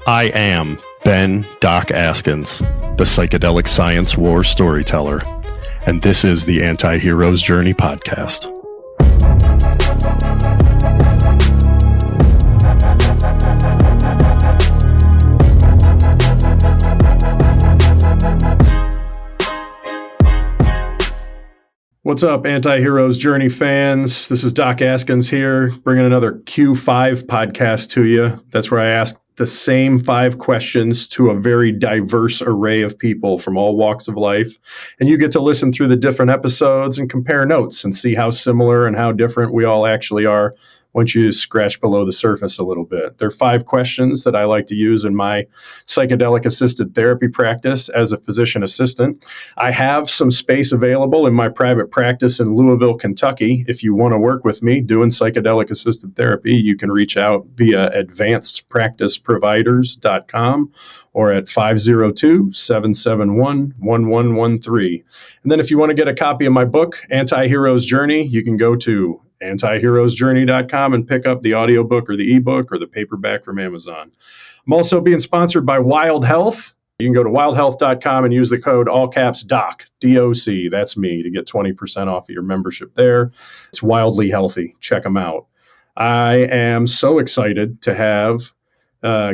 I am Ben Doc Askins, the psychedelic science war storyteller, and this is the Anti-Hero's Journey podcast. What's up, Anti-Hero's Journey fans? This is Doc Askins here, bringing another Q5 podcast to you. That's where I ask the same 5 questions to a very diverse array of people from all walks of life. And you get to listen through the different episodes and compare notes and see how similar and how different we all actually are once you scratch below the surface a little bit. There are 5 questions that I like to use in my psychedelic-assisted therapy practice as a physician assistant. I have some space available in my private practice in Louisville, Kentucky. If you want to work with me doing psychedelic-assisted therapy, you can reach out via advancedpracticeproviders.com or at 502-771-1113. And then if you want to get a copy of my book, Anti-Hero's Journey, you can go to antiheroesjourney.com and pick up the audiobook or the ebook or the paperback from Amazon. I'm also being sponsored by Wild Health. You can go to wildhealth.com and use the code all caps DOC, D-O-C, that's me, to get 20% off of your membership there. It's wildly healthy. Check them out. I am so excited to have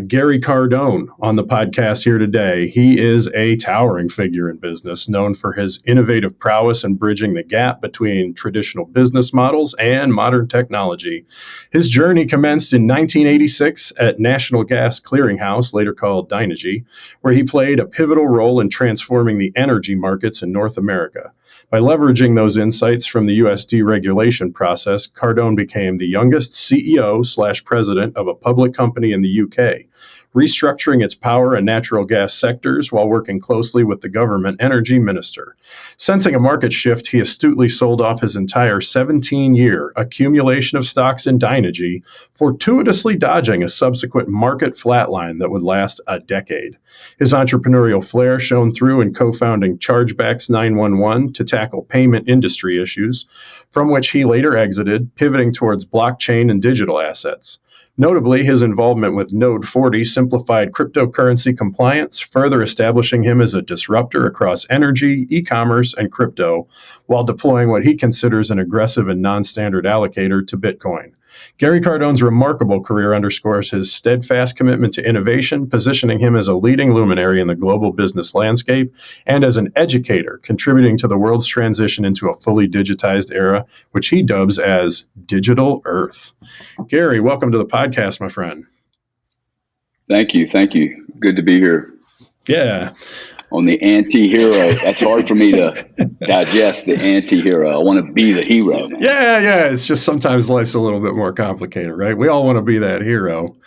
Gary Cardone on the podcast here today. He is a towering figure in business, known for his innovative prowess in bridging the gap between traditional business models and modern technology. His journey commenced in 1986 at National Gas Clearinghouse, later called Dynegy, where he played a pivotal role in transforming the energy markets in North America. By leveraging those insights from the U.S. deregulation process, Cardone became the youngest CEO/president of a public company in the UK, restructuring its power and natural gas sectors while working closely with the government energy minister. Sensing a market shift, he astutely sold off his entire 17-year accumulation of stocks in Dynegy, fortuitously dodging a subsequent market flatline that would last a decade. His entrepreneurial flair shone through in co-founding Chargebacks 911 to tackle payment industry issues, from which he later exited, pivoting towards blockchain and digital assets. Notably, his involvement with Node 40 simplified cryptocurrency compliance, further establishing him as a disruptor across energy, e-commerce, and crypto, while deploying what he considers an aggressive and non-standard allocator to Bitcoin. Gary Cardone's remarkable career underscores his steadfast commitment to innovation, positioning him as a leading luminary in the global business landscape and as an educator, contributing to the world's transition into a fully digitized era, which he dubs as Digital Earth. Gary, welcome to the podcast, my friend. Thank you. Good to be here. Yeah. On the anti-hero. That's hard for me to digest, the anti-hero. I want to be the hero, man. Yeah. It's just sometimes life's a little bit more complicated, right? We all want to be that hero.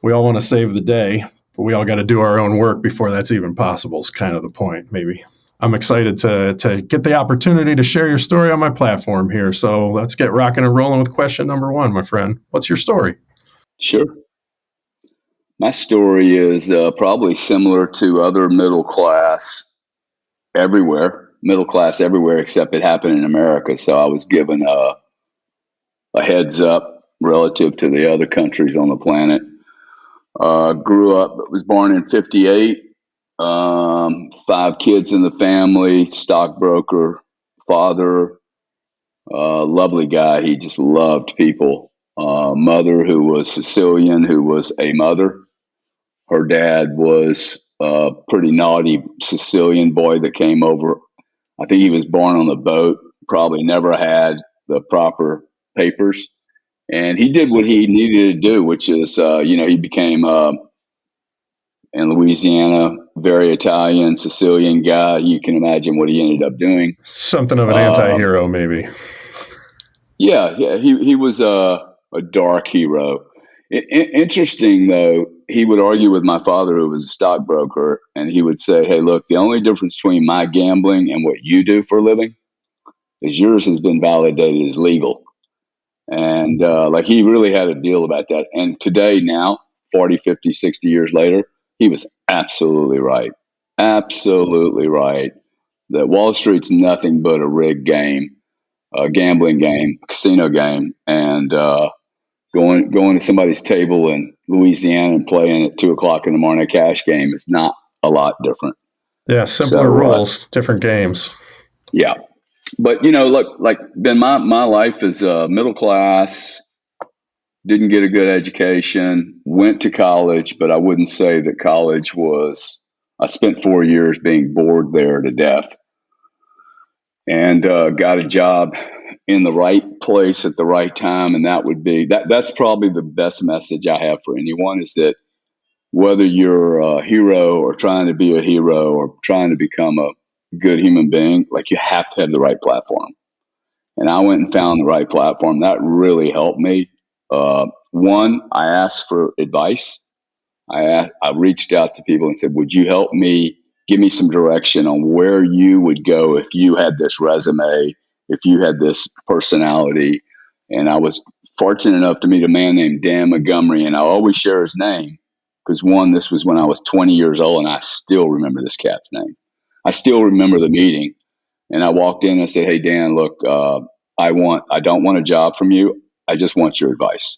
We all want to save the day, but we all got to do our own work before that's even possible is kind of the point, maybe. I'm excited to get the opportunity to share your story on my platform here. So let's get rocking and rolling with question number 1, my friend. What's your story? Sure. My story is probably similar to other middle class everywhere, except it happened in America. So I was given a heads up relative to the other countries on the planet. Grew up, was born in 58, 5 kids in the family, stockbroker, father, lovely guy. He just loved people. Mother who was Sicilian, who was a mother. Her dad was a pretty naughty Sicilian boy that came over. I think he was born on the boat, probably never had the proper papers. And he did what he needed to do, which is, he became, in Louisiana, very Italian, Sicilian guy. You can imagine what he ended up doing. Something of an anti-hero, maybe. Yeah. He was a dark hero. Interesting, though, he would argue with my father, who was a stockbroker, and he would say, hey, look, the only difference between my gambling and what you do for a living is yours has been validated as legal. And he really had a deal about that. And today, now, 40, 50, 60 years later, he was absolutely right. Absolutely right. That Wall Street's nothing but a rigged game, a gambling game, a casino game. And going to somebody's table in Louisiana and playing at 2 o'clock in the morning a cash game is not a lot different. Yeah, simpler rules, different games. Yeah. But, look, like Ben, my life is middle class, didn't get a good education, went to college, but I wouldn't say that college was, I spent 4 years being bored there to death, and got a job in the right place at the right time. And that's probably the best message I have for anyone, is that whether you're a hero or trying to be a hero or trying to become a good human being, like, you have to have the right platform. And I went and found the right platform. That really helped me. One, I asked for advice. I reached out to people and said, would you help me, give me some direction on where you would go if you had this resume, if you had this personality? And I was fortunate enough to meet a man named Dan Montgomery, and I always share his name because, one, this was when I was 20 years old, and I still remember this cat's name. I still remember the meeting. And I walked in and I said, hey, Dan, look, I don't want a job from you. I just want your advice.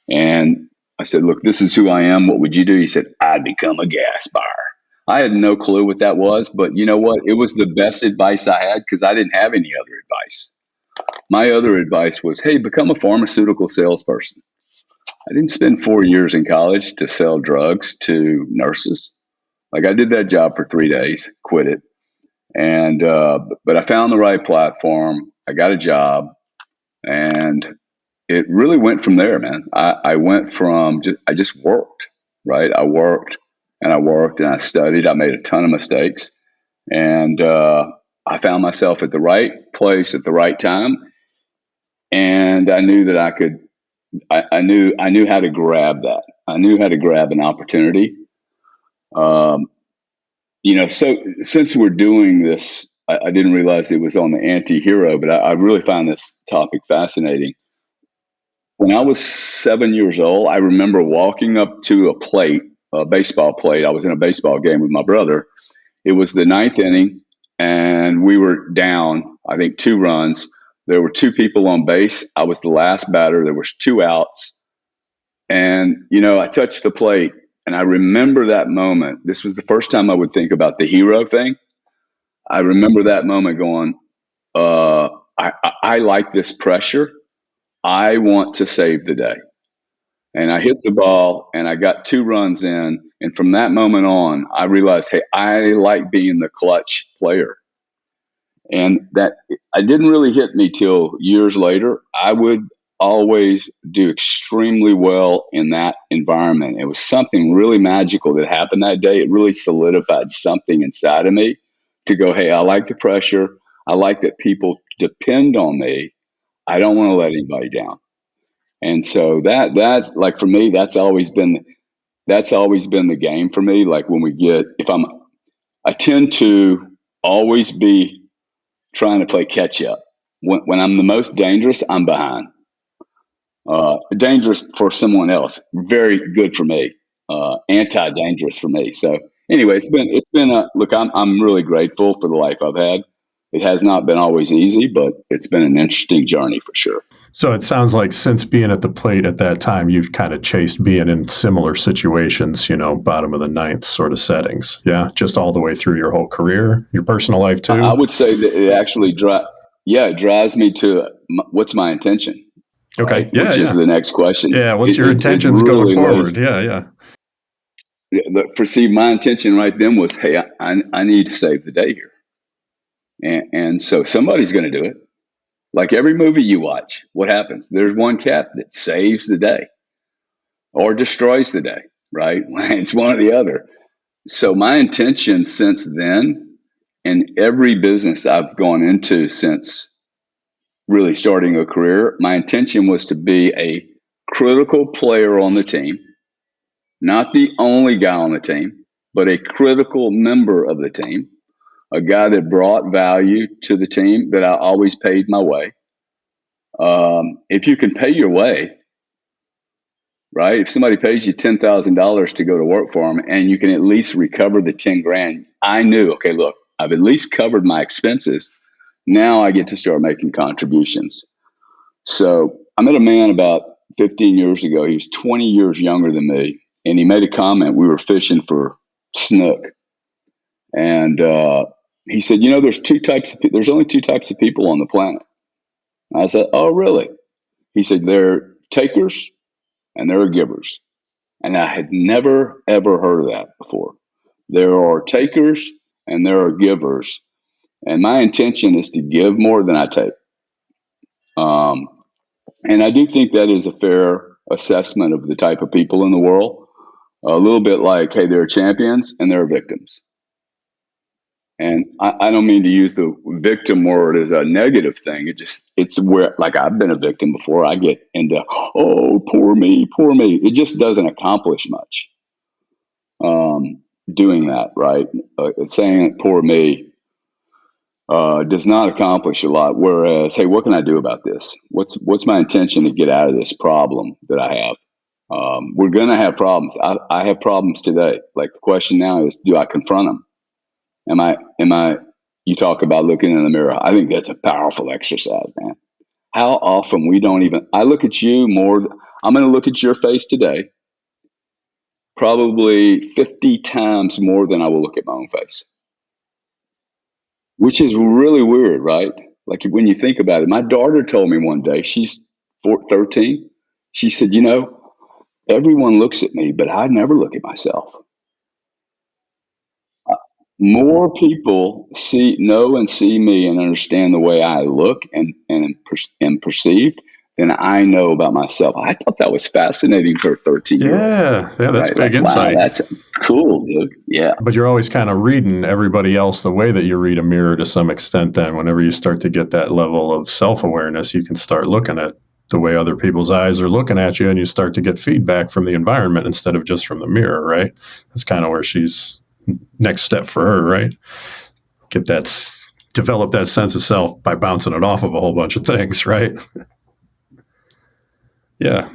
And I said, look, this is who I am. What would you do? He said, I'd become a gas buyer. I had no clue what that was, but you know what? It was the best advice I had because I didn't have any other advice. My other advice was, hey, become a pharmaceutical salesperson. I didn't spend 4 years in college to sell drugs to nurses. Like, I did that job for 3 days, quit it. And, but I found the right platform. I got a job, and it really went from there, man. I went from I just worked, right? I worked and I worked and I studied. I made a ton of mistakes, and I found myself at the right place at the right time. And I knew that I could. I knew how to grab that. I knew how to grab an opportunity. So since we're doing this, I didn't realize it was on the anti-hero, but I really found this topic fascinating. When I was 7 years old, I remember walking up to a baseball plate. I was in a baseball game with my brother. It was the ninth inning, and we were down, I think, 2 runs. There were 2 people on base. I was the last batter. There was 2 outs. And, I touched the plate, and I remember that moment. This was the first time I would think about the hero thing. I remember that moment going, I like this pressure. I want to save the day. And I hit the ball, and I got 2 runs in. And from that moment on, I realized, hey, I like being the clutch player. And that I didn't really hit me till years later. I would always do extremely well in that environment. It was something really magical that happened that day. It really solidified something inside of me to go, hey, I like the pressure. I like that people depend on me. I don't want to let anybody down. And so that like, for me, that's always been the game for me. Like, I tend to always be trying to play catch up. When I'm the most dangerous, I'm behind. Dangerous for someone else, very good for me. Anti-dangerous for me. So anyway, it's been a look. I'm really grateful for the life I've had. It has not been always easy, but it's been an interesting journey for sure. So it sounds like since being at the plate at that time, you've kind of chased being in similar situations, bottom of the ninth sort of settings. Yeah, just all the way through your whole career, your personal life too. I would say that it actually drives me to what's my intention. Okay, right? Which is the next question. Yeah, what's your intentions really going forward? Yeah. My intention right then was, hey, I need to save the day here. And so somebody's going to do it. Like every movie you watch, what happens? There's one cat that saves the day or destroys the day, right? It's one or the other. So my intention since then, in every business I've gone into since really starting a career, my intention was to be a critical player on the team, not the only guy on the team, but a critical member of the team, a guy that brought value to the team, that I always paid my way. If you can pay your way, right? If somebody pays you $10,000 to go to work for them, and you can at least recover the 10 grand, I knew, okay, look, I've at least covered my expenses. Now I get to start making contributions. So I met a man about 15 years ago. He was 20 years younger than me. And he made a comment. We were fishing for snook. And he said, there's only two types of people on the planet. And I said, oh, really? He said, they're takers and there are givers. And I had never, ever heard of that before. There are takers and there are givers. And my intention is to give more than I take. And I do think that is a fair assessment of the type of people in the world. A little bit like, hey, there are champions and there are victims. And I don't mean to use the victim word as a negative thing. It's where, like, I've been a victim before. I get into, oh, poor me, poor me. It just doesn't accomplish much doing that, right? Saying poor me does not accomplish a lot. Whereas, hey, what can I do about this? What's my intention to get out of this problem that I have? We're going to have problems. I have problems today. Like, the question now is, do I confront them? You talk about looking in the mirror. I think that's a powerful exercise, man. How often I look at you more, I'm going to look at your face today, probably 50 times more than I will look at my own face, which is really weird, right? Like, when you think about it, my daughter told me one day, she's 13. She said, everyone looks at me, but I never look at myself. More people know and see me and understand the way I look and am perceived than I know about myself. I thought that was fascinating for a 13-year-old. Yeah, that's big insight. Wow, that's cool, dude. Yeah. But you're always kind of reading everybody else the way that you read a mirror to some extent. Then whenever you start to get that level of self-awareness, you can start looking at the way other people's eyes are looking at you, and you start to get feedback from the environment instead of just from the mirror, right? That's kind of where she's next step for her, right? Develop that sense of self by bouncing it off of a whole bunch of things, right? Yeah.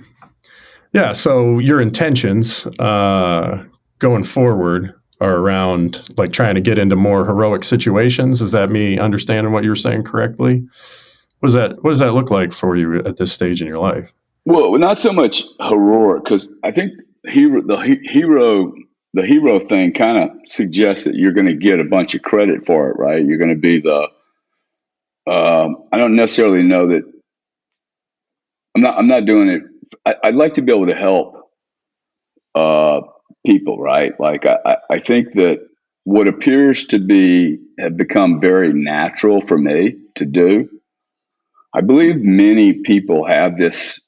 So your intentions going forward are around, like, trying to get into more heroic situations. Is that me understanding what you're saying correctly? What does that look like for you at this stage in your life? Well, not so much heroic, because I think the hero thing kind of suggests that you're going to get a bunch of credit for it, right? You're going to be I don't necessarily know that. I'm not doing it. I'd like to be able to help people, right? Like, I think that what appears to have become very natural for me to do. I believe many people have this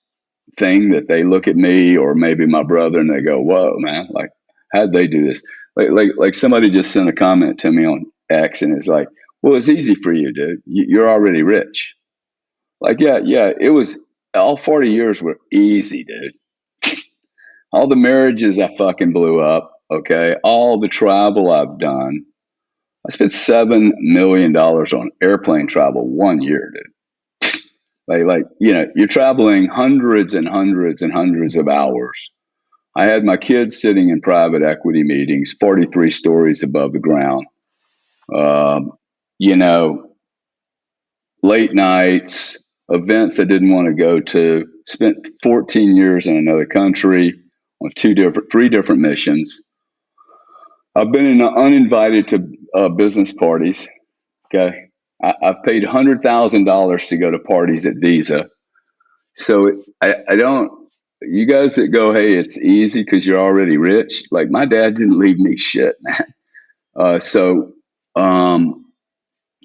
thing that they look at me or maybe my brother and they go, "Whoa, man! Like, how'd they do this?" Like somebody just sent a comment to me on X and it's like, "Well, it's easy for you, dude. You're already rich." Like, yeah, it was. All 40 years were easy, dude. All the marriages I fucking blew up. Okay, all the travel I've done. I spent $7 million on airplane travel 1 year, dude. You're traveling hundreds and hundreds and hundreds of hours. I had my kids sitting in private equity meetings, 43 stories above the ground. Late nights, events I didn't want to go to. Spent 14 years in another country on three different missions. I've been uninvited to business parties. Okay, I've paid $100,000 to go to parties at Visa. So I don't. You guys that go, hey, it's easy because you're already rich. Like, my dad didn't leave me shit, man.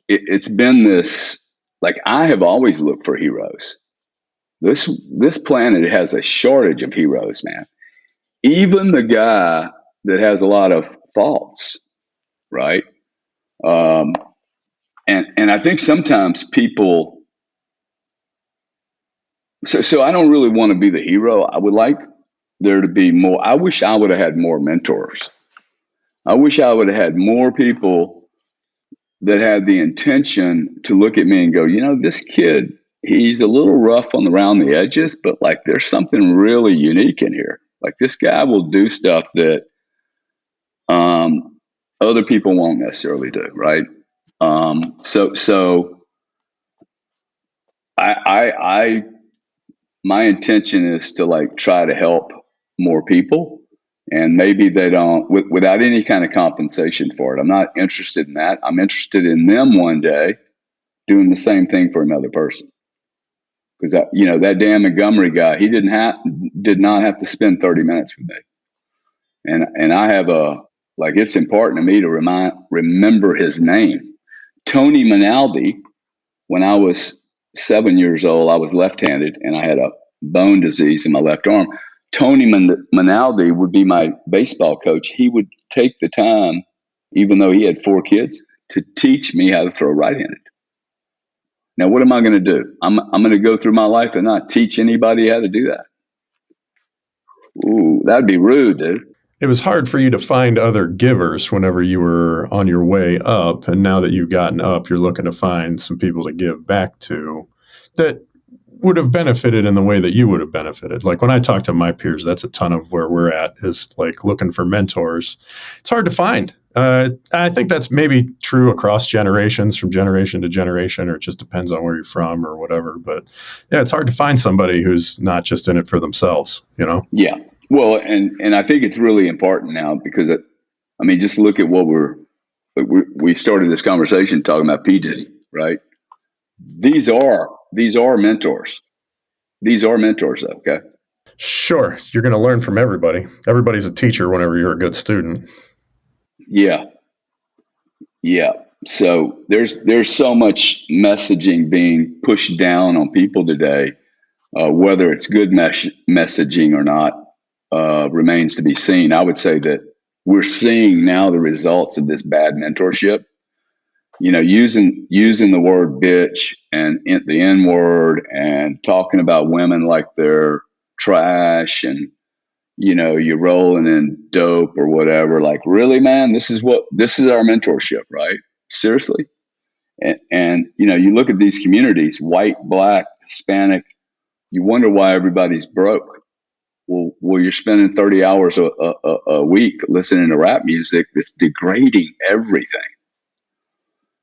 It's been this. Like, I have always looked for heroes. This planet has a shortage of heroes, man. Even the guy that has a lot of faults, right? And I think sometimes people. So I don't really want to be the hero. I would like there to be more. I wish I would have had more mentors. I wish I would have had more people that had the intention to look at me and go, this kid, he's a little rough around the edges, but, like, there's something really unique in here. Like, this guy will do stuff that other people won't necessarily do, right? So I my intention is to like try to help more people, and maybe they don't without any kind of compensation for it. I'm not interested in that. I'm interested in them one day doing the same thing for another person. Because that Dan Montgomery guy, he did not have to spend 30 minutes with me, and I have it's important to me to remember his name. Tony Minaldi. When I was 7 years old, I was left-handed and I had a bone disease in my left arm. Tony Minaldi would be my baseball coach. He would take the time, even though he had 4 kids, to teach me how to throw right-handed. Now, what am I going to do? I'm going to go through my life and not teach anybody how to do that. Ooh, that'd be rude, dude. It was hard for you to find other givers whenever you were on your way up. And now that you've gotten up, you're looking to find some people to give back to that would have benefited in the way that you would have benefited. Like when I talk to my peers, that's a ton of where we're at, is like looking for mentors. It's hard to find. I think that's maybe true across generations, from generation to generation, or it just depends on where you're from or whatever. But yeah, it's hard to find somebody who's not just in it for themselves, Yeah. Well, and I think it's really important now because, just look at what we started this conversation talking about P. Diddy, right? These are mentors. These are mentors, though, okay? Sure. You're going to learn from everybody. Everybody's a teacher whenever you're a good student. Yeah. Yeah. So there's so much messaging being pushed down on people today, whether it's good messaging or not. Remains to be seen. I would say that we're seeing now the results of this bad mentorship. Using the word bitch and the N word and talking about women like they're trash and you're rolling in dope or whatever. Like, really, man, this is our mentorship, right? Seriously. And you look at these communities, white, black, Hispanic, you wonder why everybody's broke. Well, you're spending 30 hours a week listening to rap music that's degrading everything.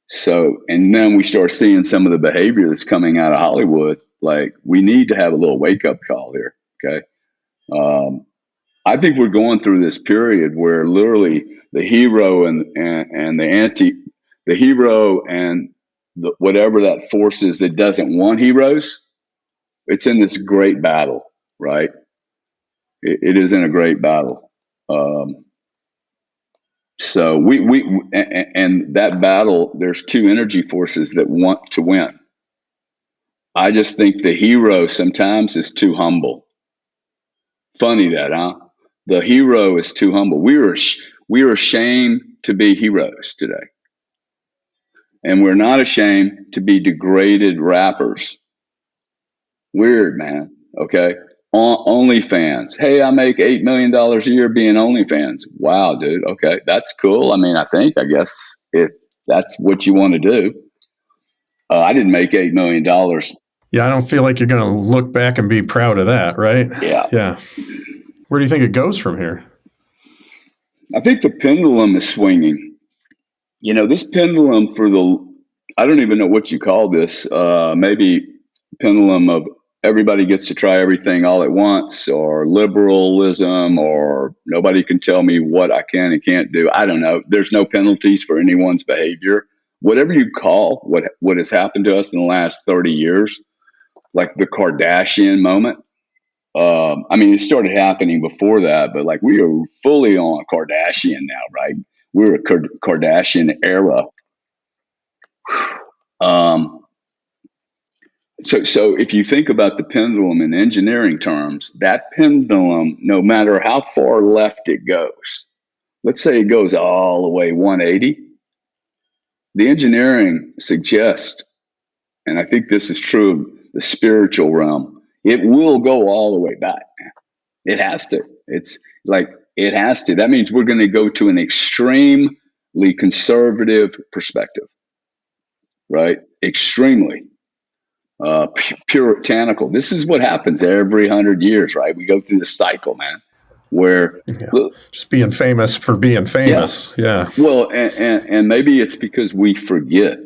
So, and then we start seeing some of the behavior that's coming out of Hollywood. Like, we need to have a little wake up call here. Okay. I think we're going through this period where literally the hero and the hero and whatever that force is that doesn't want heroes, it's in this great battle, right? It is in a great battle. So and that battle, there's 2 energy forces that want to win. I just think the hero sometimes is too humble. Funny that, huh? The hero is too humble. We are ashamed to be heroes today. And we're not ashamed to be degraded rappers. Weird, man. Okay. OnlyFans. Hey, I make $8 million a year being OnlyFans. Wow, dude. Okay. That's cool. I guess if that's what you want to do. I didn't make $8 million. Yeah. I don't feel like you're going to look back and be proud of that, right? Yeah. Yeah. Where do you think it goes from here? I think the pendulum is swinging. This pendulum I don't even know what you call this. Maybe pendulum of everybody gets to try everything all at once, or liberalism, or nobody can tell me what I can and can't do. I don't know. There's no penalties for anyone's behavior. Whatever you call what has happened to us in the last 30 years, like the Kardashian moment. It started happening before that, but like we are fully on Kardashian now, right? We're a Kardashian era. So if you think about the pendulum in engineering terms, that pendulum, no matter how far left it goes, let's say it goes all the way 180, the engineering suggests, and I think this is true of the spiritual realm, it will go all the way back. It has to. It's like, it has to. That means we're going to go to an extremely conservative perspective, right? Extremely. Puritanical. This is what happens every 100 years, right? We go through this cycle, man, where just being famous for being famous. Yeah. Well, and maybe it's because we forget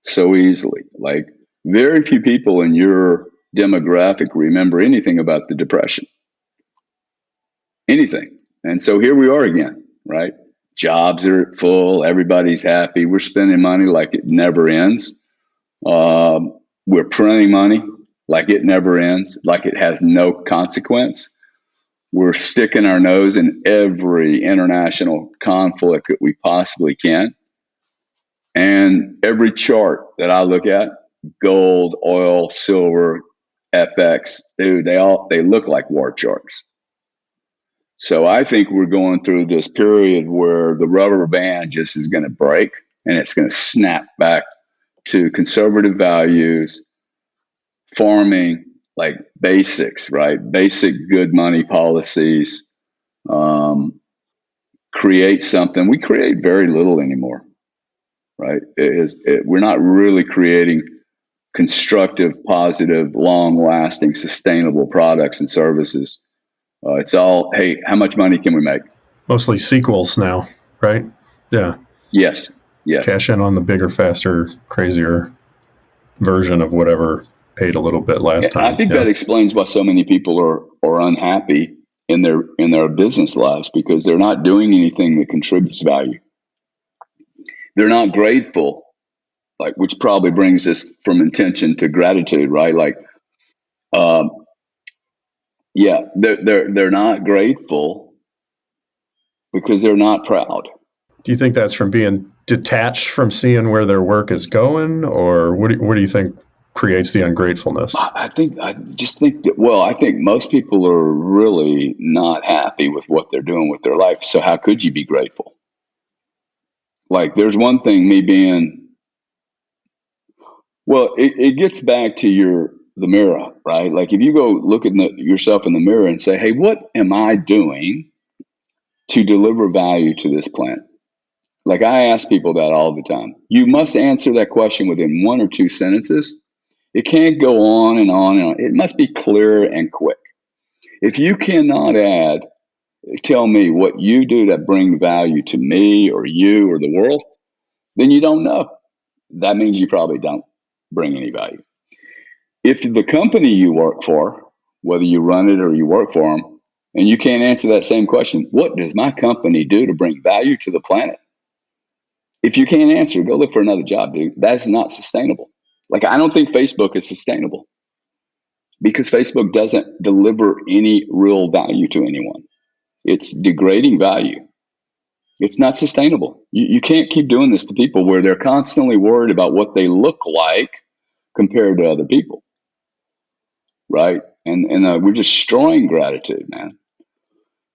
so easily. Like, very few people in your demographic remember anything about the Depression. Anything. And so here we are again, right? Jobs are full. Everybody's happy. We're spending money like it never ends. We're printing money like it never ends, like it has no consequence. We're sticking our nose in every international conflict that we possibly can. And every chart that I look at, gold, oil, silver, FX, dude, they look like war charts. So I think we're going through this period where the rubber band just is going to break and it's going to snap back to conservative values, farming, like basics, right? Basic good money policies, create something. We create very little anymore, right? We're not really creating constructive, positive, long-lasting, sustainable products and services. It's all, hey, how much money can we make? Mostly sequels now, right? Yeah. Yes. Cash in on the bigger, faster, crazier version of whatever paid a little bit last time. I think that explains why so many people are unhappy in their business lives, because they're not doing anything that contributes value. They're not grateful, like, which probably brings us from intention to gratitude, right? Like, they're not grateful because they're not proud. Do you think that's from being detached from seeing where their work is going, or what do you think creates the ungratefulness? I think most people are really not happy with what they're doing with their life. So how could you be grateful? Like, there's one thing, me being, well, it gets back to the mirror, right? Like, if you go look at yourself in the mirror and say, hey, what am I doing to deliver value to this planet? Like, I ask people that all the time. You must answer that question within 1 or 2 sentences. It can't go on and on and on. It must be clear and quick. If you cannot tell me what you do that bring value to me or you or the world, then you don't know. That means you probably don't bring any value. If the company you work for, whether you run it or you work for them, and you can't answer that same question, what does my company do to bring value to the planet? If you can't answer, go look for another job, dude. That's not sustainable. Like, I don't think Facebook is sustainable because Facebook doesn't deliver any real value to anyone. It's degrading value. It's not sustainable. You can't keep doing this to people where they're constantly worried about what they look like compared to other people, right? And we're destroying gratitude, man.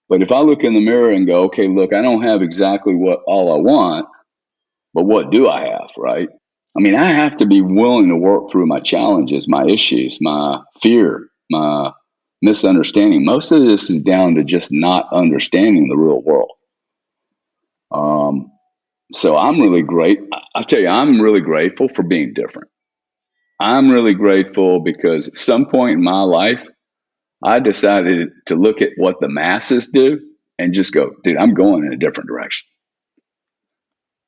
But if I look in the mirror and go, okay, look, I don't have exactly all I want, but what do I have, right? I mean, I have to be willing to work through my challenges, my issues, my fear, my misunderstanding. Most of this is down to just not understanding the real world. So I'm really great. I'll tell you, I'm really grateful for being different. I'm really grateful because at some point in my life, I decided to look at what the masses do and just go, dude, I'm going in a different direction.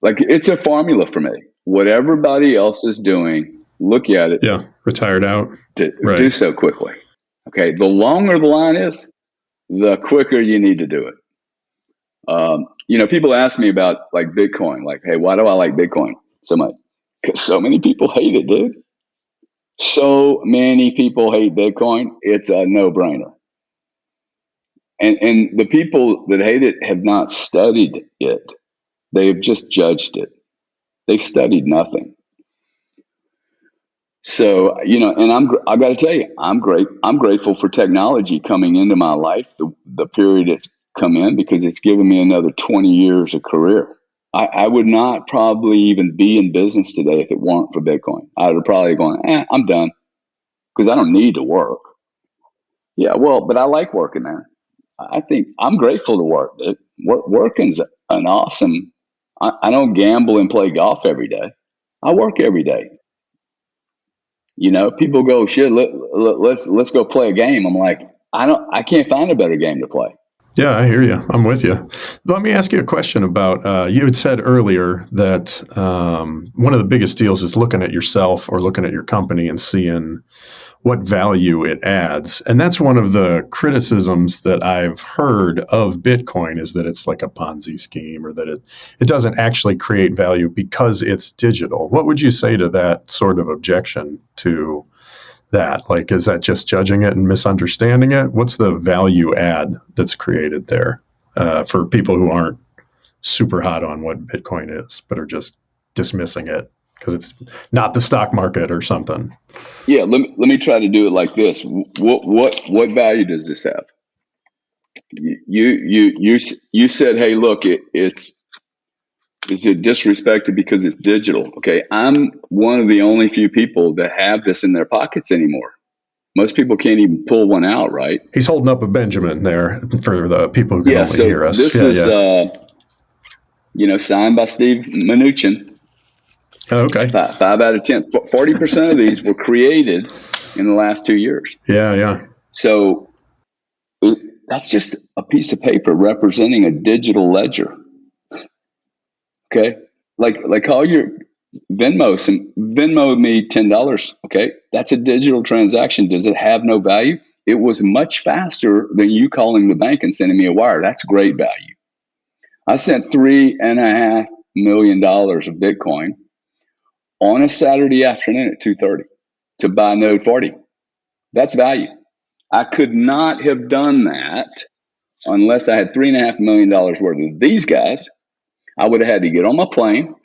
Like, it's a formula for me. What everybody else is doing, look at it. Yeah, retired out. Do so quickly. Okay, the longer the line is, the quicker you need to do it. People ask me about, like, Bitcoin. Like, hey, why do I like Bitcoin so much? Because so many people hate it, dude. So many people hate Bitcoin. It's a no-brainer. And the people that hate it have not studied it. They have just judged it. They've studied nothing. So, and I got to tell you, I'm grateful for technology coming into my life, the period it's come in, because it's given me another 20 years of career. I would not probably even be in business today if it weren't for Bitcoin. I would have probably gone, I'm done, because I don't need to work. Yeah, well, but I like working, man. I think I'm grateful to work. Working's an awesome. I don't gamble and play golf every day. I work every day. People go, shit, let's go play a game. I'm like, I can't find a better game to play. Yeah, I hear you. I'm with you. Let me ask you a question about you had said earlier that one of the biggest deals is looking at yourself or looking at your company and seeing what value it adds. And that's one of the criticisms that I've heard of Bitcoin is that it's like a Ponzi scheme or that it doesn't actually create value because it's digital. What would you say to that sort of objection to that? Like, is that just judging it and misunderstanding it? What's the value add that's created there for people who aren't super hot on what Bitcoin is, but are just dismissing it because it's not the stock market or something? Yeah, let me try to do it like this. What value does this have? You said, hey, look, it's is it disrespected because it's digital? Okay, I'm one of the only few people that have this in their pockets anymore. Most people can't even pull one out, right? He's holding up a Benjamin there for the people who can Yeah. only So hear us. this Yeah, is, yeah. signed by Steve Mnuchin. Oh, okay. Five out of 10. 40% of these were created in the last 2 years. Yeah, yeah. So that's just a piece of paper representing a digital ledger. Okay, like all your Venmo me $10. Okay, that's a digital transaction. Does it have no value? It was much faster than you calling the bank and sending me a wire. That's great value. I sent $3.5 million of Bitcoin on a Saturday afternoon at 2:30 to buy Node 40. That's value. I could not have done that unless I had $3.5 million worth of these guys. I would have had to get on my plane,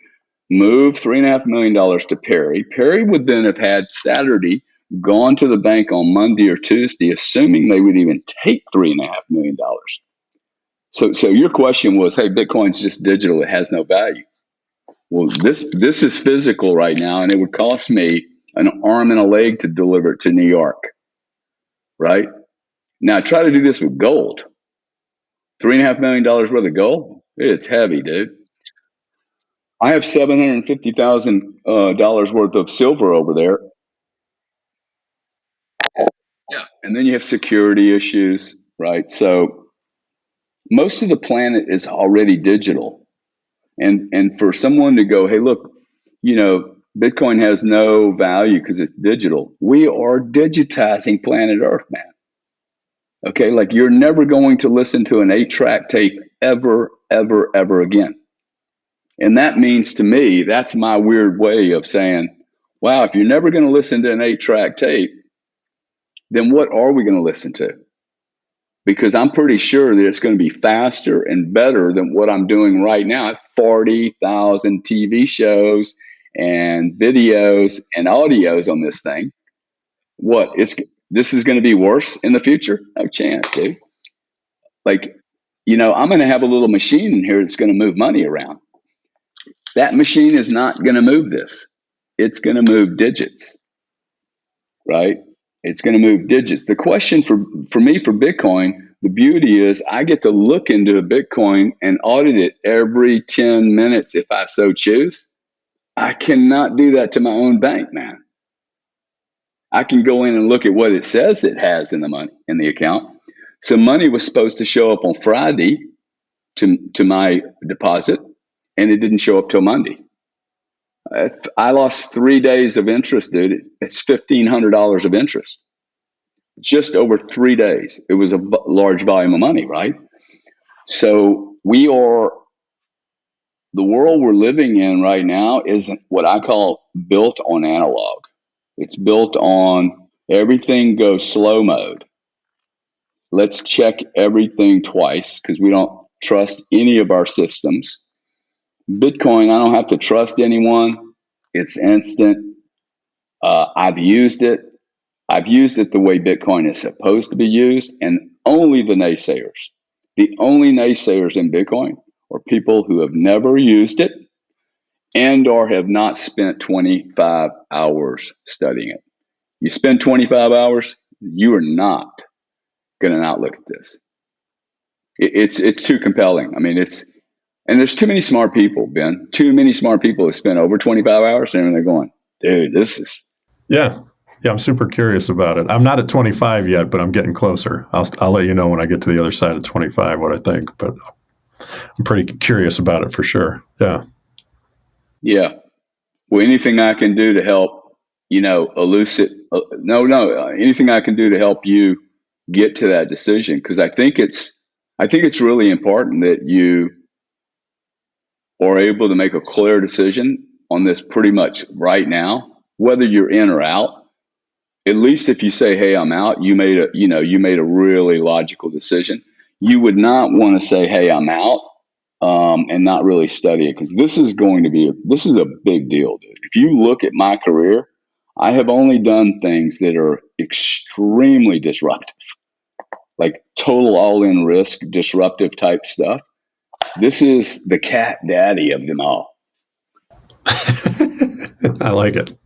move $3.5 million to Perry. Perry would then have had Saturday gone to the bank on Monday or Tuesday, assuming they would even take $3.5 million. So your question was, hey, Bitcoin's just digital; it has no value. Well, this is physical right now, and it would cost me an arm and a leg to deliver it to New York. Right now, try to do this with gold. $3.5 million worth of gold. It's heavy, dude. I have $750,000 worth of silver over there. Yeah. And then you have security issues, right? So most of the planet is already digital. And for someone to go, hey, look, Bitcoin has no value because it's digital. We are digitizing planet Earth, man. Okay, like you're never going to listen to an 8-track tape ever, ever, ever again. And that means to me, that's my weird way of saying, wow, if you're never going to listen to an 8-track tape, then what are we going to listen to? Because I'm pretty sure that it's going to be faster and better than what I'm doing right now. I have 40,000 TV shows and videos and audios on this thing. This is going to be worse in the future? No chance, dude. Like, I'm going to have a little machine in here that's going to move money around. That machine is not going to move this. It's going to move digits, right? It's going to move digits. The question for me for Bitcoin, the beauty is I get to look into a Bitcoin and audit it every 10 minutes if I so choose. I cannot do that to my own bank, man. I can go in and look at what it says it has in the account. So money was supposed to show up on Friday to my deposit, and it didn't show up till Monday. I lost 3 days of interest, dude. It's $1,500 of interest. Just over 3 days. It was a large volume of money, right? So the world we're living in right now is what I call built on analog. It's built on everything goes slow mode. Let's check everything twice because we don't trust any of our systems. Bitcoin, I don't have to trust anyone. It's instant. I've used it. I've used it the way Bitcoin is supposed to be used, and only the only naysayers in Bitcoin are people who have never used it and or have not spent 25 hours studying it. You spend 25 hours, you are not going to not look at this. It's too compelling. I mean, and there's too many smart people, Ben. Too many smart people have spent over 25 hours and they're going, dude, this is. Yeah. Yeah, I'm super curious about it. I'm not at 25 yet, but I'm getting closer. I'll let you know when I get to the other side of 25 what I think, but I'm pretty curious about it for sure. Yeah. Yeah. Well, anything I can do to help, elucidate, anything I can do to help you get to that decision. Cause I think it's really important that you are able to make a clear decision on this pretty much right now, whether you're in or out. At least if you say, "Hey, I'm out," you made a really logical decision. You would not want to say, "Hey, I'm out," and not really study it, because this is a big deal, dude. If you look at my career, I have only done things that are extremely disruptive, like total all-in risk, disruptive type stuff. This is the cat daddy of them all. I like it.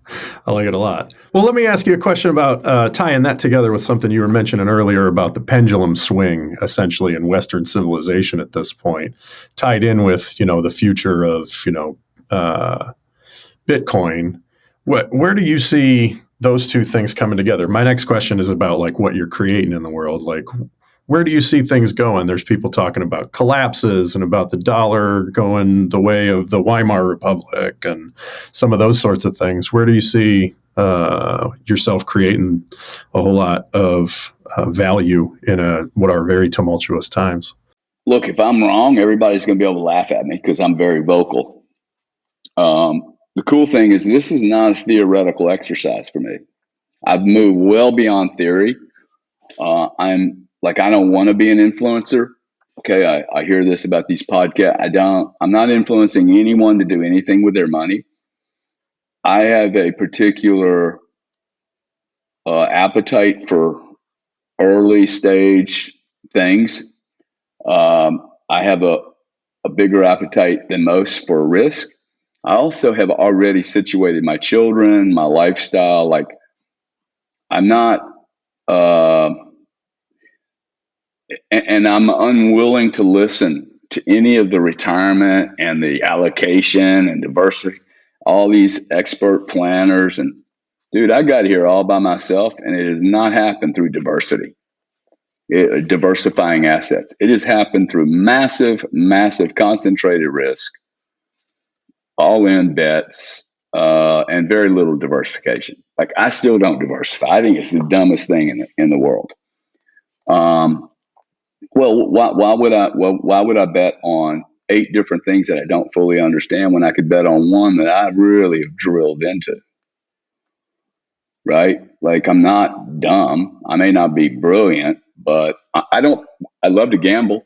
I like it a lot. Well, let me ask you a question about tying that together with something you were mentioning earlier about the pendulum swing, essentially in Western civilization at this point, tied in with the future of Bitcoin. Where do you see those two things coming together? My next question is about like what you're creating in the world. Like, where do you see things going? There's people talking about collapses and about the dollar going the way of the Weimar Republic and some of those sorts of things. Where do you see yourself creating a whole lot of value in what are very tumultuous times? Look, if I'm wrong, everybody's going to be able to laugh at me because I'm very vocal. The cool thing is this is not a theoretical exercise for me. I've moved well beyond theory. I don't want to be an influencer. Okay. I hear this about these podcasts. I'm not influencing anyone to do anything with their money. I have a particular appetite for early stage things. I have a bigger appetite than most for risk. I also have already situated my children, my lifestyle. Like, I'm not, uh, and I'm unwilling to listen to any of the retirement and the allocation and diversity, all these expert planners. And dude, I got here all by myself, and it has not happened through diversifying assets. It has happened through massive, massive concentrated risk, all in bets, and very little diversification. Like, I still don't diversify. I think it's the dumbest thing in the world. Well, why would I bet on 8 different things that I don't fully understand when I could bet on one that I really have drilled into? Right? Like, I'm not dumb. I may not be brilliant, but I don't. I love to gamble.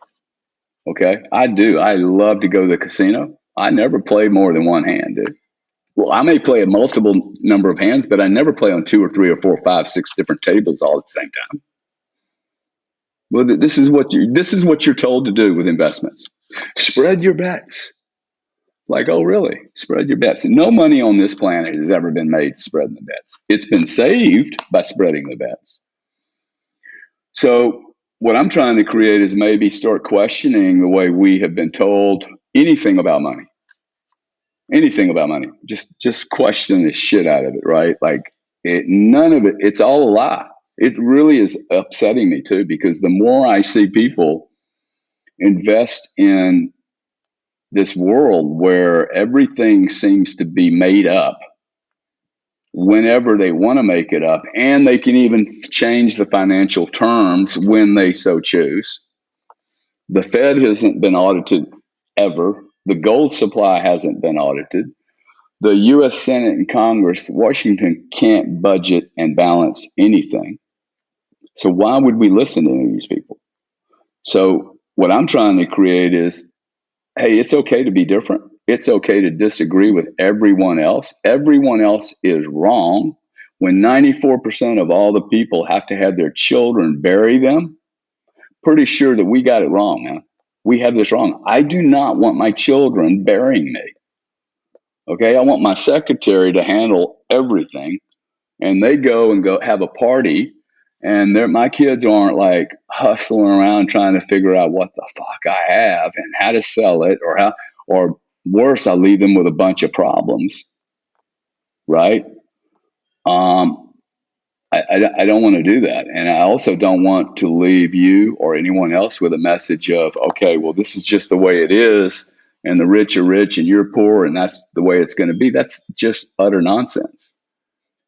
Okay, I do. I love to go to the casino. I never play more than one hand, dude. Well, I may play a multiple number of hands, but I never play on 2 or 3 or 4 or 5, 6 different tables all at the same time. Well, this is what you're told to do with investments. Spread your bets. Like, oh, really? Spread your bets. No money on this planet has ever been made spreading the bets. It's been saved by spreading the bets. So what I'm trying to create is maybe start questioning the way we have been told anything about money. Anything about money. Just question the shit out of it, right? Like, none of it, it's all a lie. It really is upsetting me too, because the more I see people invest in this world where everything seems to be made up whenever they want to make it up, and they can even change the financial terms when they so choose. The Fed hasn't been audited ever. The gold supply hasn't been audited. The US Senate and Congress, Washington can't budget and balance anything. So why would we listen to any of these people? So what I'm trying to create is, hey, it's okay to be different. It's okay to disagree with everyone else. Everyone else is wrong. When 94% of all the people have to have their children bury them, pretty sure that we got it wrong, man. We have this wrong. I do not want my children burying me. Okay, I want my secretary to handle everything, and they go have a party, and my kids aren't like hustling around trying to figure out what the fuck I have and how to sell it, or worse, I leave them with a bunch of problems, right? I don't want to do that. And I also don't want to leave you or anyone else with a message of, okay, well, this is just the way it is. And the rich are rich and you're poor. And that's the way it's going to be. That's just utter nonsense.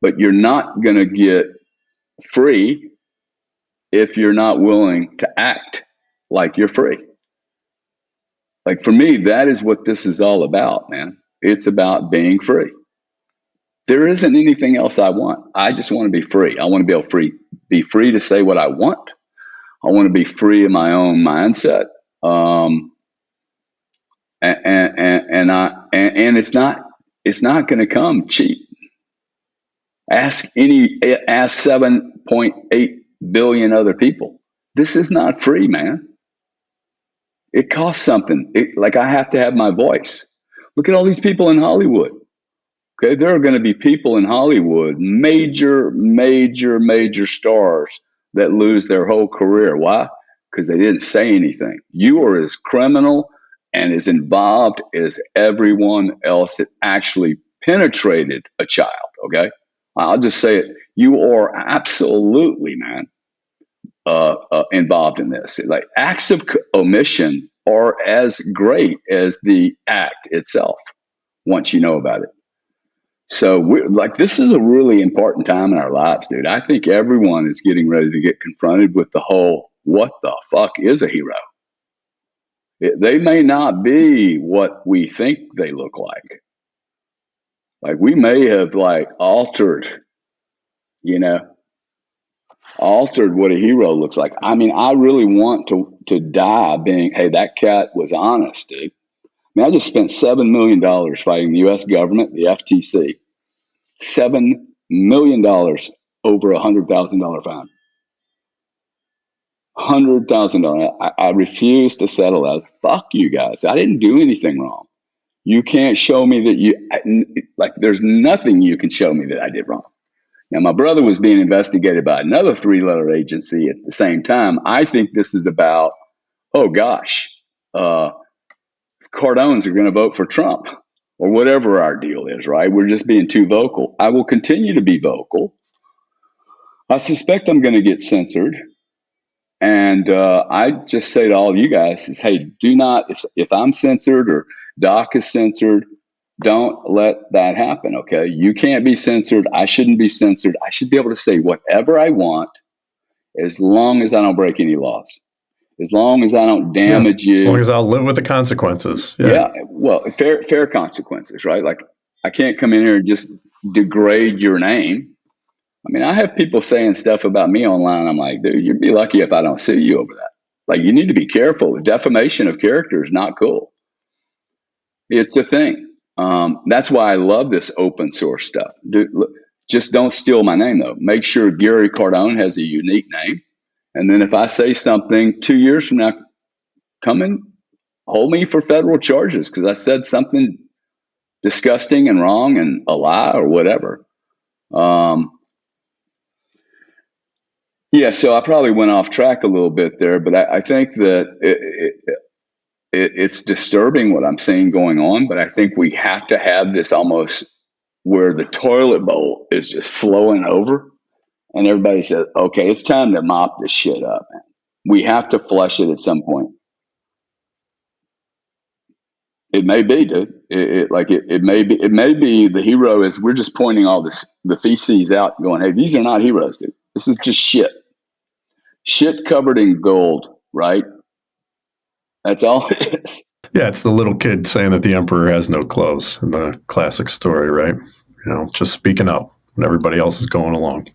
But you're not going to get free if you're not willing to act like you're free. Like for me, that is what this is all about, man. It's about being free. There isn't anything else I want. I just want to be free. I want to be free to say what I want. I want to be free in my own mindset. And it's not going to come cheap. Ask 7.8 billion other people. This is not free, man. It costs something. Like I have to have my voice. Look at all these people in Hollywood. Okay, there are going to be people in Hollywood, major stars that lose their whole career. Why? Because they didn't say anything. You are as criminal and as involved as everyone else that actually penetrated a child. Okay, I'll just say it. You are absolutely, man, involved in this. Like acts of omission are as great as the act itself once you know about it. So this is a really important time in our lives, dude. I think everyone is getting ready to get confronted with the whole, what the fuck is a hero? They may not be what we think they look like. Like we may have altered what a hero looks like. I mean, I really want to die being, hey, that cat was honest, dude. I mean, I just spent $7 million fighting the U.S. government, the FTC. $7 million over $100,000 fine. $100,000. I refuse to settle that. Fuck you guys. I didn't do anything wrong. You can't show me that there's nothing you can show me that I did wrong. Now, my brother was being investigated by another 3-letter agency at the same time. I think this is about, oh gosh, Cardones are going to vote for Trump or whatever our deal is, right? We're just being too vocal. I will continue to be vocal. I suspect I'm going to get censored. And I just say to all you guys is, hey, do not, if I'm censored or Doc is censored, don't let that happen, okay? You can't be censored. I shouldn't be censored. I should be able to say whatever I want as long as I don't break any laws. As long as I don't damage you. As long as I'll live with the consequences. Yeah. Well, fair consequences, right? Like I can't come in here and just degrade your name. I mean, I have people saying stuff about me online. I'm like, dude, you'd be lucky if I don't sue you over that. Like you need to be careful. Defamation of character is not cool. It's a thing. That's why I love this open source stuff. Dude, look, just don't steal my name though. Make sure Gary Cardone has a unique name. And then if I say something 2 years from now, come and hold me for federal charges because I said something disgusting and wrong and a lie or whatever. So I probably went off track a little bit there, but I think that it's disturbing what I'm seeing going on, but I think we have to have this almost where the toilet bowl is just flowing over. And everybody says, okay, it's time to mop this shit up, man. We have to flush it at some point. It may be, dude. It may be the hero is we're just pointing all the feces out going, hey, these are not heroes, dude. This is just shit. Shit covered in gold, right? That's all it is. Yeah, it's the little kid saying that the emperor has no clothes in the classic story, right? Just speaking up when everybody else is going along.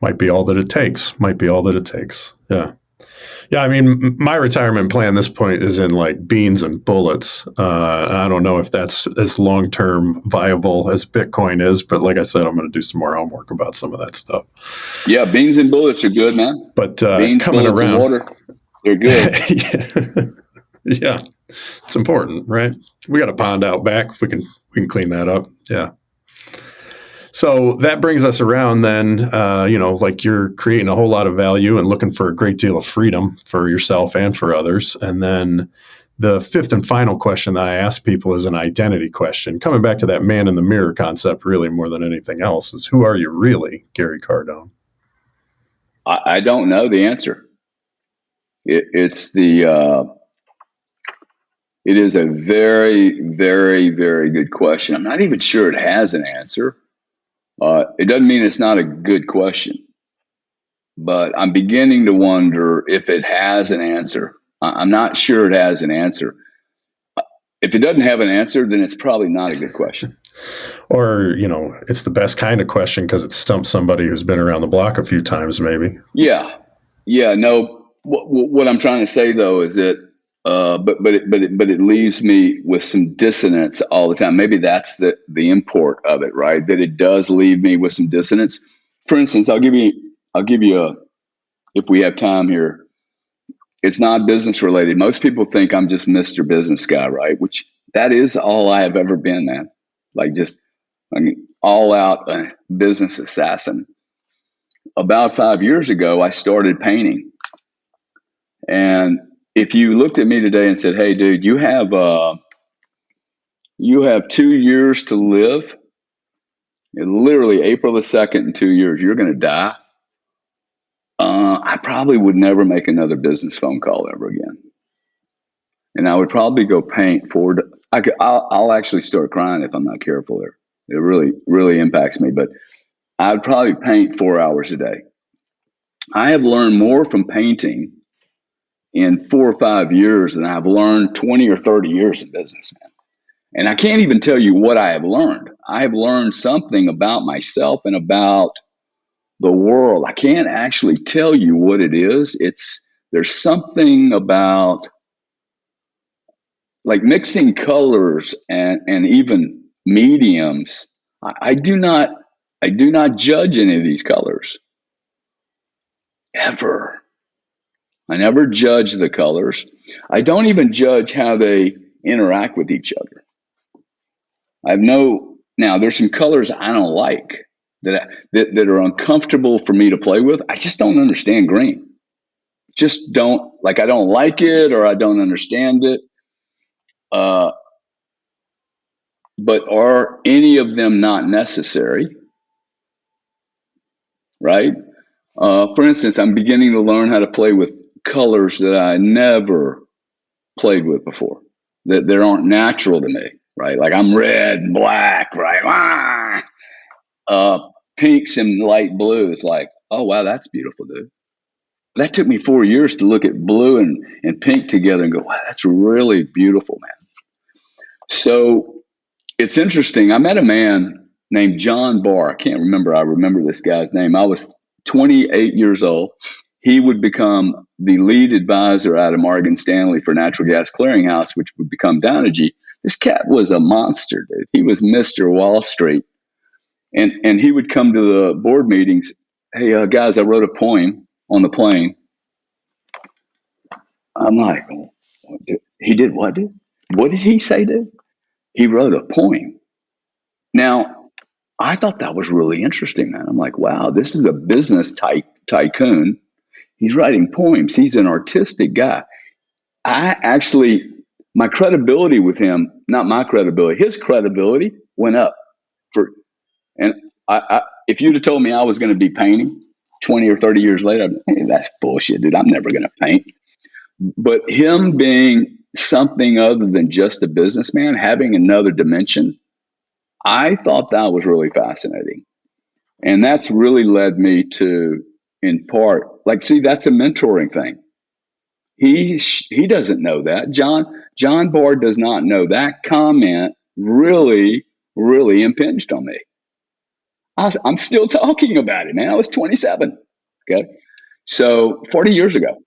Might be all that it takes. Yeah. Yeah, I mean, my retirement plan at this point is in like beans and bullets. I don't know if that's as long-term viable as Bitcoin is, but like I said, I'm going to do some more homework about some of that stuff. Yeah, beans and bullets are good, man. But beans, coming bullets, around, and water, they're good. Yeah, it's important, right? We got a pond out back. We can clean that up. Yeah. So that brings us around then, like you're creating a whole lot of value and looking for a great deal of freedom for yourself and for others. And then The fifth and final question that I ask people is an identity question. Coming back to that man in the mirror concept, really more than anything else, is who are you really, Gary Cardone? I don't know the answer. It is a very, very, very good question. I'm not even sure it has an answer. It doesn't mean it's not a good question, but I'm beginning to wonder if it has an answer. I'm not sure it has an answer. If it doesn't have an answer, then it's probably not a good question. Or, it's the best kind of question because it stumps somebody who's been around the block a few times, maybe. Yeah. No. What I'm trying to say though is that, but it leaves me with some dissonance all the time. Maybe that's the import of it, right? That it does leave me with some dissonance. For instance, I'll give you if we have time here. It's not business related. Most people think I'm just Mr. Business Guy, right? Which that is all I have ever been, man. Like all out business assassin. About 5 years ago, I started painting. And if you looked at me today and said, "Hey, dude, you have 2 years to live. And literally April the 2nd in 2 years, you're going to die." I probably would never make another business phone call ever again. And I would probably go paint I'll actually start crying if I'm not careful there. It really, really impacts me. But I'd probably paint 4 hours a day. I have learned more from painting in 4 or 5 years than I've learned 20 or 30 years in business, man. And I can't even tell you what I have learned. I have learned something about myself and about the world. I can't actually tell you what it is. There's something about like mixing colors and even mediums. I do not judge any of these colors ever. I never judge the colors. I don't even judge how they interact with each other. Now there's some colors I don't like that are uncomfortable for me to play with. I just don't understand green. Just don't like. I don't like it or I don't understand it. But are any of them not necessary? Right? For instance, I'm beginning to learn how to play with colors that I never played with before, that aren't natural to me, right? Like I'm red and black, right? Pinks and light blues, like, oh, wow, that's beautiful, dude. That took me 4 years to look at blue and pink together and go, wow, that's really beautiful, man. So it's interesting. I met a man named John Barr. I remember this guy's name. I was 28 years old. He would become the lead advisor out of Morgan Stanley for Natural Gas Clearinghouse, which would become Dynegy. This cat was a monster, dude. He was Mr. Wall Street. And he would come to the board meetings. Hey, guys, I wrote a poem on the plane. I'm like, he did what, dude? What did he say, dude? He wrote a poem. Now, I thought that was really interesting, man. I'm like, wow, this is a business tycoon. He's writing poems. He's an artistic guy. My credibility with him, not my credibility, his credibility went up. And if you'd have told me I was going to be painting 20 or 30 years later, I'd be, hey, that's bullshit, dude. I'm never going to paint. But him being something other than just a businessman, having another dimension, I thought that was really fascinating. And that's really led me to, in part, see, that's a mentoring thing. He doesn't know that. John Barr does not know that comment really, really impinged on me. I'm still talking about it, man. I was 27. Okay. So 40 years ago.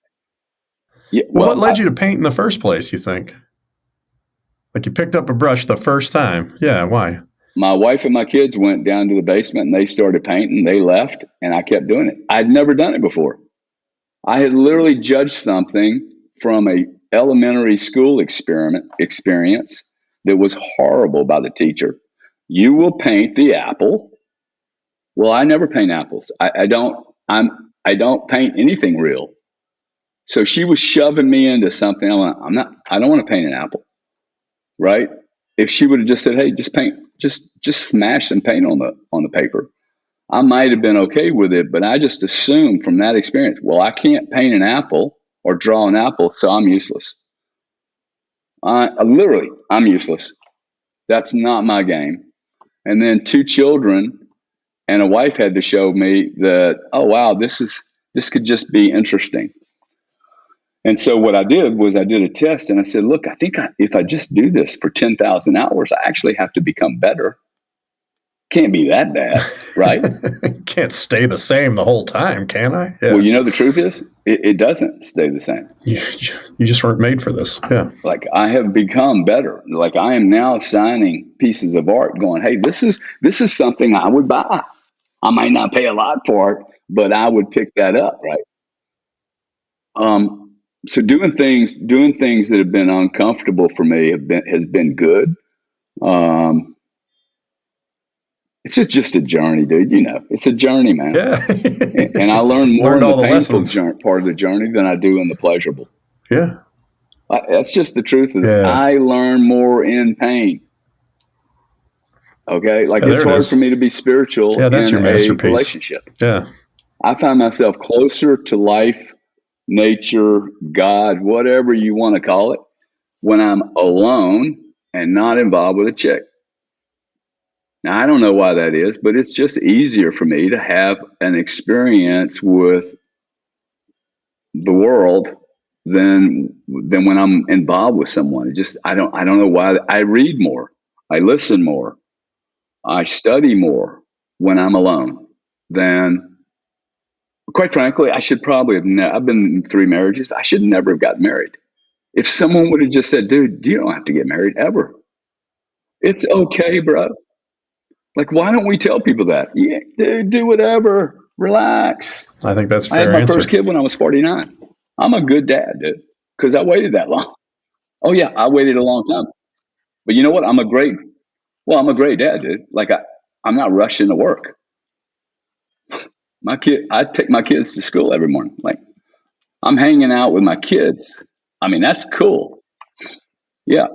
Yeah, well, what led you to paint in the first place, you think? Like you picked up a brush the first time. Yeah, why? My wife and my kids went down to the basement and they started painting. They left and I kept doing it. I'd never done it before. I had literally judged something from a elementary school experience that was horrible by the teacher. You will paint the apple. Well, I never paint apples. I don't paint anything real. So she was shoving me into something. I don't want to paint an apple, right? If she would have just said, "Hey, just paint, just smash some paint on the paper," I might have been okay with it. But I just assumed from that experience, well, I can't paint an apple or draw an apple, so I'm useless. Literally, I'm useless. That's not my game. And then 2 children and a wife had to show me that, oh wow, this could just be interesting. And so what I did was I did a test and I said, look, I think if I just do this for 10,000 hours, I actually have to become better. Can't be that bad, right? Can't stay the same the whole time, can I? Yeah. Well, the truth is, it doesn't stay the same. You just weren't made for this. Yeah. Like I have become better. Like I am now signing pieces of art going, hey, this is something I would buy. I might not pay a lot for it, but I would pick that up, right? So doing things that have been uncomfortable for me has been good. It's just a journey, dude. It's a journey, man. Yeah. And I learn more in the painful part of the journey than I do in the pleasurable. Yeah. That's just the truth of it. I learn more in pain. Okay? Like it's hard for me to be spiritual in your a relationship. Yeah. I find myself closer to life, nature, God, whatever you want to call it, when I'm alone and not involved with a chick. Now, I don't know why that is, but it's just easier for me to have an experience with the world than when I'm involved with someone. I don't know why. I read more, I listen more, I study more when I'm alone than, quite frankly, I should probably have. I've been in 3 marriages. I should never have gotten married. If someone would have just said, dude, you don't have to get married ever. It's okay, bro. Like, why don't we tell people that? Yeah, dude, do whatever. Relax. I think that's fair. I had my first kid when I was 49. I'm a good dad, dude, because I waited that long. Oh yeah, I waited a long time. But you know what? I'm a great dad, dude. Like I'm not rushing to work. I take my kids to school every morning. Like I'm hanging out with my kids. I mean, that's cool. Yeah.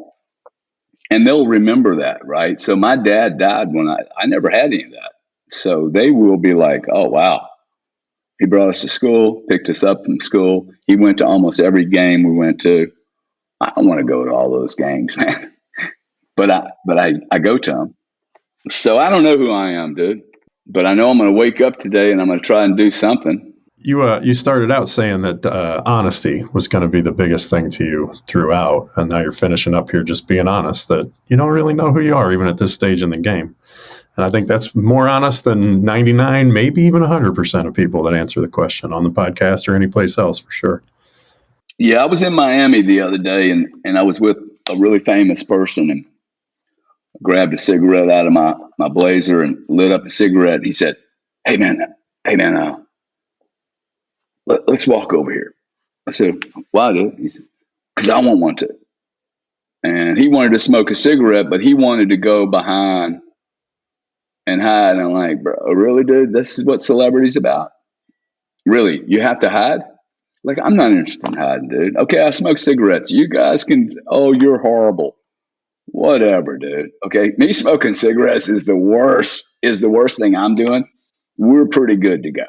And they'll remember that, right? So my dad died when I never had any of that. So they will be like, oh, wow. He brought us to school, picked us up from school. He went to almost every game we went to. I don't want to go to all those games, man. But I go to them. So I don't know who I am, dude. But I know I'm going to wake up today and I'm going to try and do something. You started out saying that honesty was going to be the biggest thing to you throughout, and now you're finishing up here just being honest that you don't really know who you are even at this stage in the game. And I think that's more honest than 99, maybe even 100% of people that answer the question on the podcast or any place else, for sure. Yeah, I was in Miami the other day, and I was with a really famous person, and grabbed a cigarette out of my blazer and lit up a cigarette. And he said, hey man, let's walk over here. I said, why, dude? He said, because I want one too. And he wanted to smoke a cigarette, but he wanted to go behind and hide. And I'm like, bro, really, dude? This is what celebrity's about? Really? You have to hide? Like, I'm not interested in hiding, dude. Okay, I smoke cigarettes. You guys can, oh, you're horrible. Whatever, dude. Okay, me smoking cigarettes is the worst thing I'm doing. We're pretty good to go.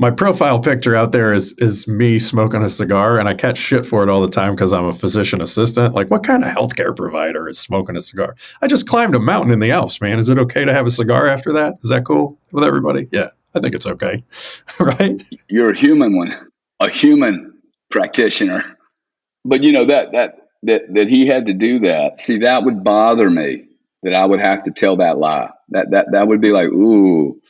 My profile picture out there is me smoking a cigar, and I catch shit for it all the time because I'm a physician assistant. Like, what kind of healthcare provider is smoking a cigar? I just climbed a mountain in the Alps, man. Is it okay to have a cigar after that? Is that cool with everybody? Yeah, I think it's okay. Right? You're a human practitioner. But you know that he had to do that. See, that would bother me, that I would have to tell that lie. That would be like, ooh.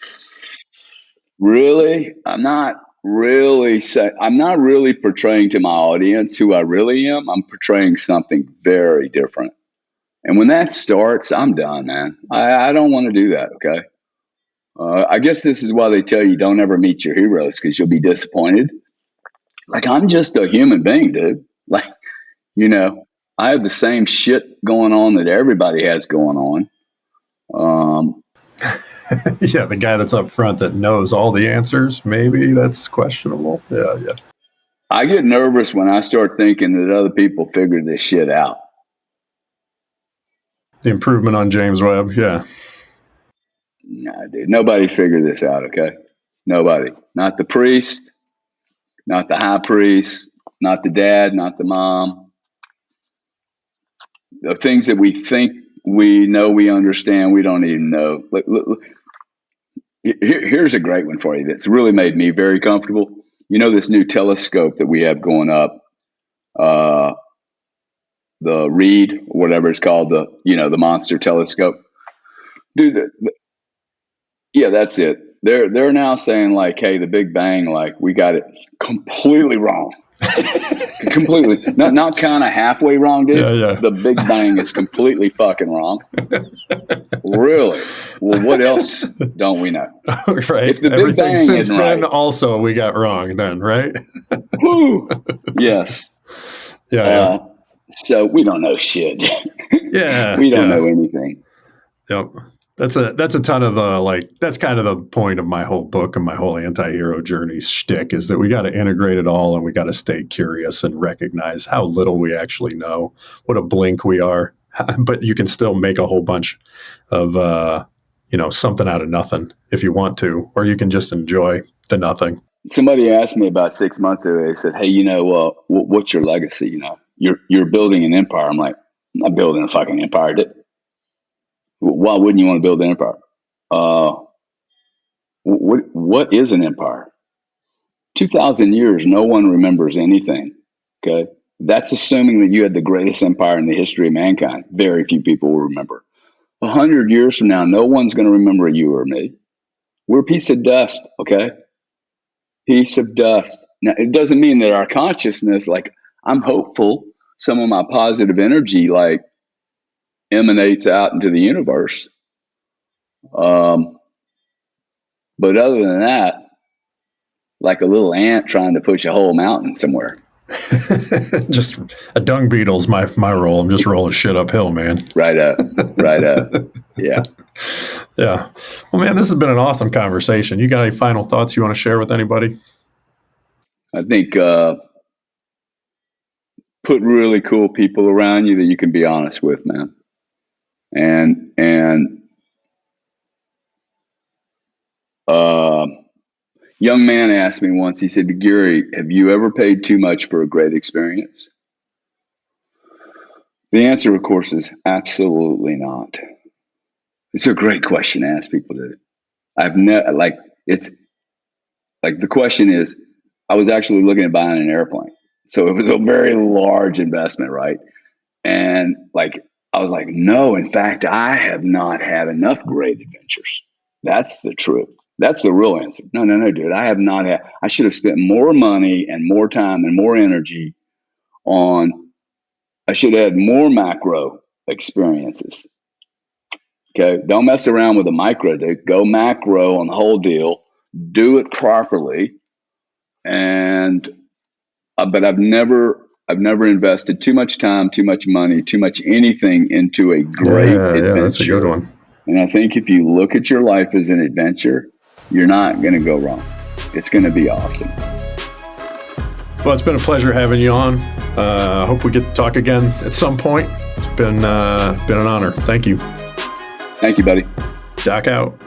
Really? I'm not really portraying to my audience who I really am. I'm portraying something very different. And when that starts, I'm done, man. I don't want to do that, okay? I guess this is why they tell you don't ever meet your heroes, because you'll be disappointed. Like, I'm just a human being, dude. Like, I have the same shit going on that everybody has going on. Yeah, the guy that's up front that knows all the answers, maybe that's questionable. Yeah. I get nervous when I start thinking that other people figured this shit out. The improvement on James Webb, yeah. Nah, dude, nobody figured this out, okay? Nobody. Not the priest, not the high priest, not the dad, not the mom. The things that we think we know, we understand, we don't even know. Here's a great one for you that's really made me very comfortable. You know this new telescope that we have going up, the Reed, whatever it's called, the monster telescope. Dude, yeah, that's it. They're now saying like, hey, the Big Bang, like we got it completely wrong. Completely, not kind of halfway wrong, dude. Yeah. The Big Bang is completely fucking wrong. Really? Well, what else don't we know? Right. If the Everything Big Bang since isn't then right, also we got wrong then, right? whoo, yes. Yeah. So we don't know shit. Yeah. We don't know anything. Yep. That's a ton of the that's kind of the point of my whole book and my whole anti-hero journey shtick is that we got to integrate it all and we got to stay curious and recognize how little we actually know, what a blink we are, but you can still make a whole bunch of something out of nothing if you want to, or you can just enjoy the nothing. Somebody asked me about 6 months ago. They said, "Hey, what's your legacy? You're building an empire." I'm like, "I'm not building a fucking empire, dude. Why wouldn't you want to build an empire? What is an empire? 2,000 years, no one remembers anything. Okay, that's assuming that you had the greatest empire in the history of mankind. Very few people will remember. 100 years from now, no one's going to remember you or me. We're a piece of dust. Okay, piece of dust. Now, it doesn't mean that our consciousness, like I'm hopeful, some of my positive energy, like emanates out into the universe. But other than that, like a little ant trying to push a whole mountain somewhere. Just a dung beetle's my role. I'm just rolling shit uphill, man. Right up. Yeah. Yeah. Well, man, this has been an awesome conversation. You got any final thoughts you want to share with anybody? I think put really cool people around you that you can be honest with, man. And young man asked me once, he said, "Gary, have you ever paid too much for a great experience?" The answer, of course, is absolutely not. It's a great question to ask people to. It's like the question is, I was actually looking at buying an airplane. So it was a very large investment, right? And like, I was like, no, in fact, I have not had enough great adventures. That's the truth. That's the real answer. No, dude. I have not had, I should have spent more money and more time and more energy I should have had more macro experiences. Okay. Don't mess around with the micro, dude. Go macro on the whole deal. Do it properly. And, but I've never invested too much time, too much money, too much anything into a great adventure. Yeah, that's a good one. And I think if you look at your life as an adventure, you're not going to go wrong. It's going to be awesome. Well, it's been a pleasure having you on. I hope we get to talk again at some point. It's been an honor. Thank you. Thank you, buddy. Doc out.